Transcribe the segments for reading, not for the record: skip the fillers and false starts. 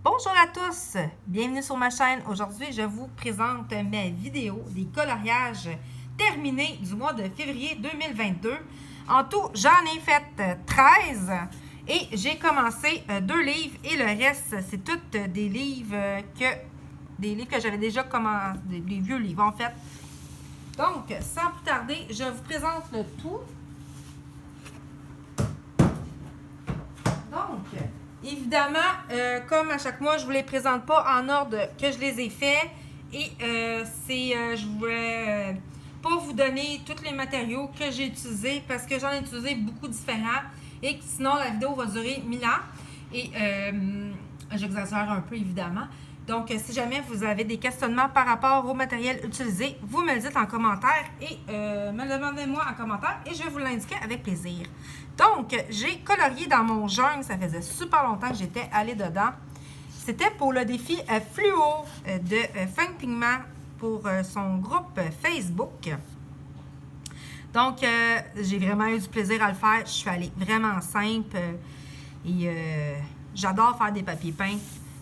Bonjour à tous, bienvenue sur ma chaîne. Aujourd'hui, je vous présente mes vidéos des coloriages terminés du mois de février 2022. En tout, j'en ai fait 13 et j'ai commencé 2 livres et le reste, c'est tous des livres que j'avais déjà commencé, des vieux livres en fait. Donc, sans plus tarder, je vous présente le tout. Donc, évidemment, comme à chaque mois, je ne vous les présente pas en ordre que je les ai faits. Et je voulais pas vous donner tous les matériaux que j'ai utilisés parce que j'en ai utilisé beaucoup différents et que sinon la vidéo va durer 1000 ans. Et j'exagère un peu évidemment. Donc, si jamais vous avez des questionnements par rapport au matériel utilisé, vous me le dites en commentaire et me le demandez-moi en commentaire et je vais vous l'indiquer avec plaisir. Donc, j'ai colorié dans mon jungle, ça faisait super longtemps que j'étais allée dedans. C'était pour le défi fluo de Funk Pigment pour son groupe Facebook. Donc, j'ai vraiment eu du plaisir à le faire. Je suis allée vraiment simple et j'adore faire des papiers peints.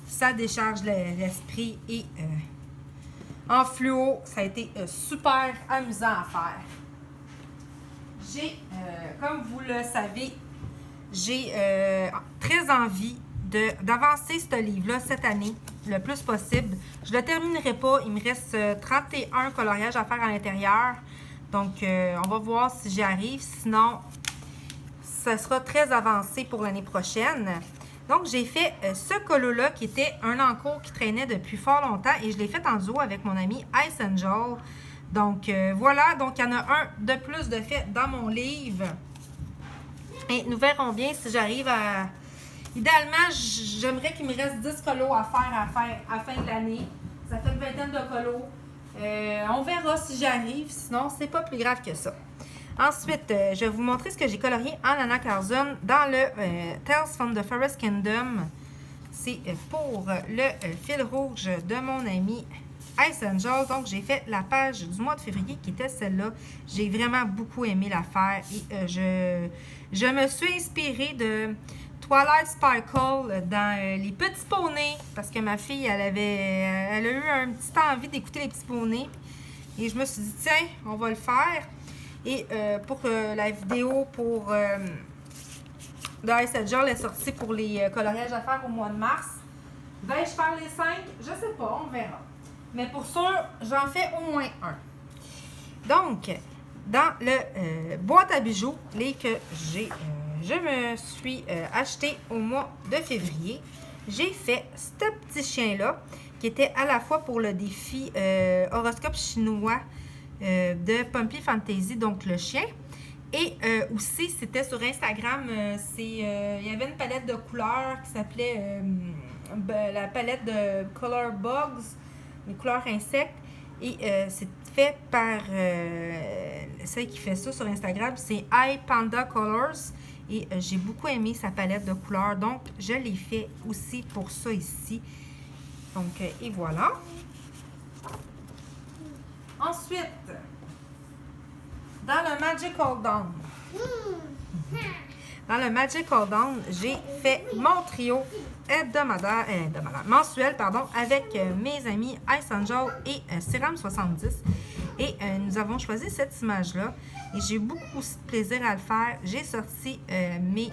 Ça décharge l'esprit et en fluo, ça a été super amusant à faire. J'ai, comme vous le savez, j'ai très envie d'avancer ce livre-là cette année le plus possible. Je ne le terminerai pas. Il me reste 31 coloriages à faire à l'intérieur. Donc, on va voir si j'y arrive. Sinon, ça sera très avancé pour l'année prochaine. Donc, j'ai fait ce colo-là qui était un encours qui traînait depuis fort longtemps et je l'ai fait en duo avec mon ami Ice Angel. Donc, voilà. Donc, il y en a un de plus de fait dans mon livre. Et nous verrons bien si j'arrive à... Idéalement, j'aimerais qu'il me reste 10 colos à faire à la fin de l'année. Ça fait une vingtaine de colos. On verra si j'y arrive. Sinon, c'est pas plus grave que ça. Ensuite, je vais vous montrer ce que j'ai colorié en Anna Carzon dans le Tales from the Forest Kingdom. C'est pour le fil rouge de mon ami Ice Angel. Donc, j'ai fait la page du mois de février qui était celle-là. J'ai vraiment beaucoup aimé la faire et je me suis inspirée de Twilight Sparkle dans les petits poneys parce que ma fille, elle a eu un petit envie d'écouter les petits poneys. Et je me suis dit, tiens, on va le faire. Et pour la vidéo pour de Ice Angel est sortie pour les coloriages à faire au mois de mars. Vais-je faire les 5? Je sais pas, on verra. Mais pour sûr, j'en fais au moins un. Donc, dans le boîte à bijoux, les que je me suis acheté au mois de février, j'ai fait ce petit chien-là qui était à la fois pour le défi horoscope chinois de Pumpy Fantasy, donc le chien. Et aussi, c'était sur Instagram, il y avait une palette de couleurs qui s'appelait la palette de Color Bugs, les couleurs insectes. Et c'est fait par celle qui fait ça sur Instagram, c'est iPanda Colors. Et j'ai beaucoup aimé sa palette de couleurs, donc je l'ai fait aussi pour ça ici. Donc, et voilà. Ensuite, dans le Magical Dawn, j'ai fait mon trio mensuel, avec mes amis Ice Angel et Serum 70. Et nous avons choisi cette image-là. Et j'ai eu beaucoup aussi de plaisir à le faire. J'ai sorti mes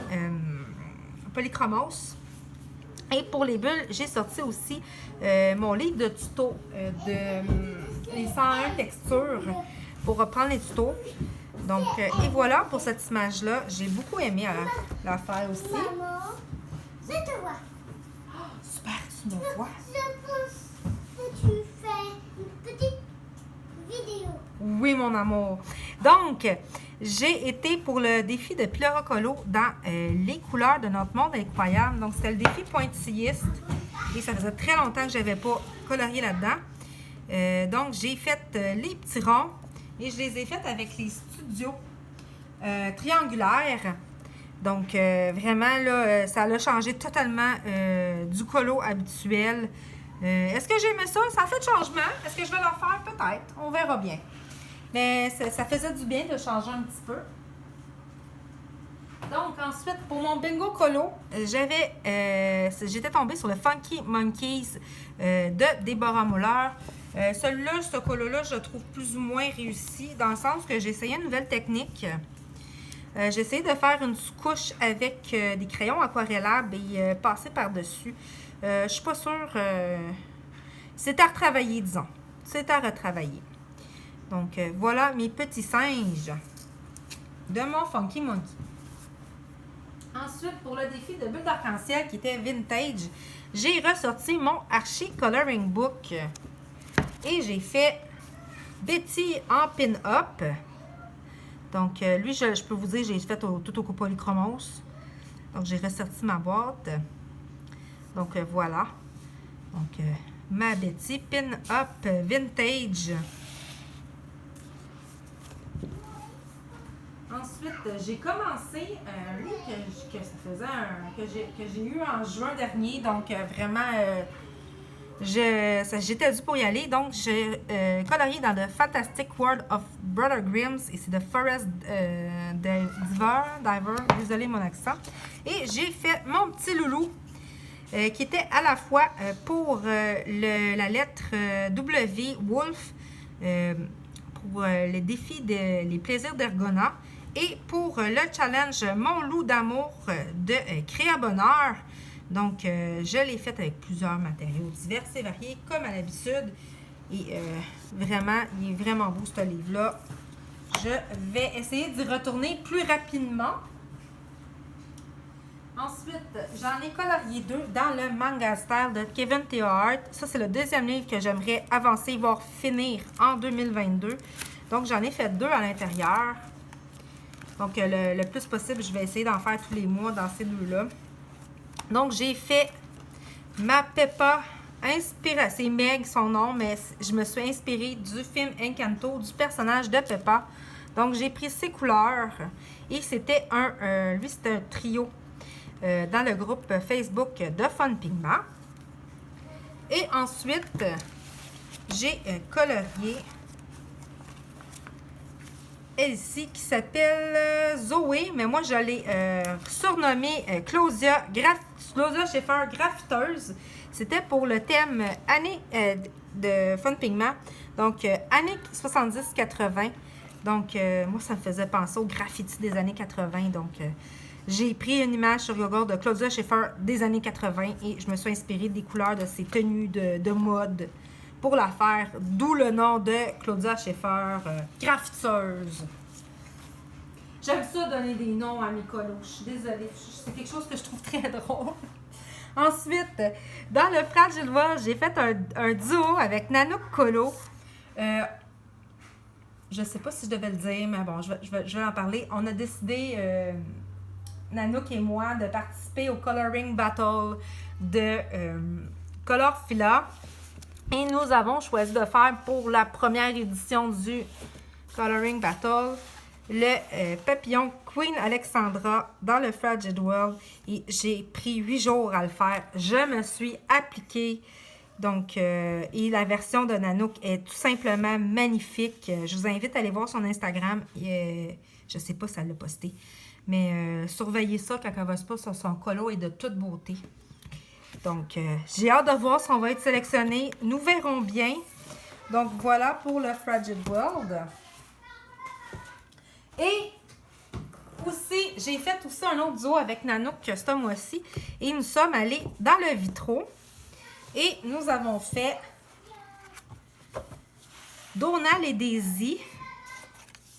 polychromos. Et pour les bulles, j'ai sorti aussi mon livre de tuto les 101 textures pour reprendre les tutos. Donc, et voilà pour cette image-là. J'ai beaucoup aimé la faire aussi. Maman, je te vois. Oh, super, tu me vois. Je pense que tu fais une petite vidéo. Oui, mon amour. Donc, j'ai été pour le défi de Pilora Colo dans les couleurs de notre monde incroyable. Donc, c'était le défi pointilliste. Et ça faisait très longtemps que je n'avais pas colorié là-dedans. Donc, j'ai fait les petits ronds. Et je les ai faits avec les studios triangulaires. Donc, vraiment, là, ça a changé totalement du colo habituel. Est-ce que j'ai aimé ça? Ça a fait de changement. Est-ce que je vais le refaire? Peut-être. On verra bien. Mais ça faisait du bien de changer un petit peu. Donc, ensuite, pour mon bingo colo, j'étais tombée sur le Funky Monkeys de Deborah Muller. Celui-là, ce colo-là, je le trouve plus ou moins réussi, dans le sens que j'ai essayé une nouvelle technique. J'ai essayé de faire une sous-couche avec des crayons aquarellables et passer par-dessus. Je suis pas sûre. C'est à retravailler, disons. C'est à retravailler. Donc, voilà mes petits singes de mon Funky Monkey. Ensuite, pour le défi de bulles d'arc-en-ciel qui était vintage, j'ai ressorti mon Archie Coloring Book. Et j'ai fait Betty en pin-up. Donc, lui, je peux vous dire, j'ai fait tout au polychromos. Donc, j'ai ressorti ma boîte. Donc, voilà. Donc, ma Betty pin-up vintage. Ensuite, j'ai commencé un livre que j'ai eu en juin dernier. Donc, vraiment, j'étais due pour y aller. Donc, j'ai colorié dans The Fantastic World of Brother Grimm's. Et c'est de Forest Diver. Désolé mon accent. Et j'ai fait mon petit loulou. Qui était à la fois pour la lettre W, Wolf, pour le défi les plaisirs d'Ergona, et pour le challenge Mon loup d'amour de Créa Bonheur. Donc, je l'ai fait avec plusieurs matériaux divers et variés, comme à l'habitude. Et vraiment, il est vraiment beau ce livre-là. Je vais essayer d'y retourner plus rapidement. Ensuite, j'en ai colorié 2 dans le manga style de Kevin T. Hart. Ça, c'est le deuxième livre que j'aimerais avancer, voire finir en 2022. Donc, j'en ai fait 2 à l'intérieur. Donc, le plus possible, je vais essayer d'en faire tous les mois dans ces 2-là. Donc, j'ai fait ma Peppa inspirée. C'est Meg, son nom, mais je me suis inspirée du film Encanto, du personnage de Peppa. Donc, j'ai pris ses couleurs. Et c'était lui, c'était un trio. Dans le groupe Facebook de Fun Pigment. Et ensuite, j'ai colorié elle-ci qui s'appelle Zoé, mais moi je l'ai surnommée Claudia Schiffer Graffiteuse. C'était pour le thème année de Fun Pigment, donc années 70-80. Donc, moi, ça me faisait penser au graffiti des années 80. Donc, j'ai pris une image sur Google de Claudia Schiffer des années 80 et je me suis inspirée des couleurs de ses tenues de mode pour la faire. D'où le nom de Claudia Schiffer, graffiteuse. J'aime ça donner des noms à mes colos. Je suis désolée. C'est quelque chose que je trouve très drôle. Ensuite, dans le Fragile World, j'ai fait un duo avec Nanook Colo. Je ne sais pas si je devais le dire, mais bon, je vais en parler. On a décidé, Nanook et moi, de participer au Coloring Battle de Colorfila. Et nous avons choisi de faire pour la première édition du Coloring Battle le papillon Queen Alexandra dans le Fragile World. Et j'ai pris 8 jours à le faire. Je me suis appliquée. Donc, et la version de Nanook est tout simplement magnifique. Je vous invite à aller voir son Instagram. Je ne sais pas si elle l'a posté. Mais surveillez ça quand elle va se passer sur son colo et de toute beauté. Donc, j'ai hâte de voir si on va être sélectionné. Nous verrons bien. Donc, voilà pour le Fragile World. Et aussi, j'ai fait aussi un autre duo avec Nanook ce mois-ci. Et nous sommes allés dans le Vitro. Et nous avons fait Donald et Daisy.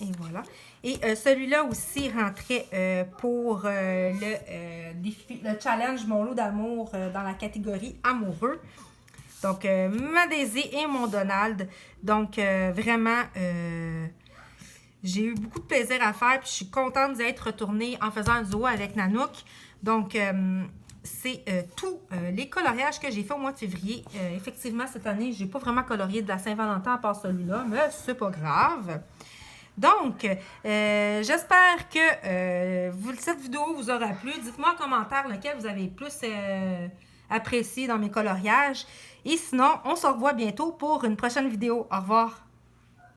Et voilà. Et celui-là aussi rentrait pour le challenge Mon lot d'amour dans la catégorie amoureux. Donc, ma Daisy et mon Donald. Donc, vraiment, j'ai eu beaucoup de plaisir à faire. Puis, je suis contente d'y être retournée en faisant un duo avec Nanook. Donc, c'est tous les coloriages que j'ai fait au mois de février. Effectivement, cette année, je n'ai pas vraiment colorié de la Saint-Valentin à part celui-là, mais c'est pas grave. Donc, j'espère que cette vidéo vous aura plu. Dites-moi en commentaire lequel vous avez plus apprécié dans mes coloriages. Et sinon, on se revoit bientôt pour une prochaine vidéo. Au revoir!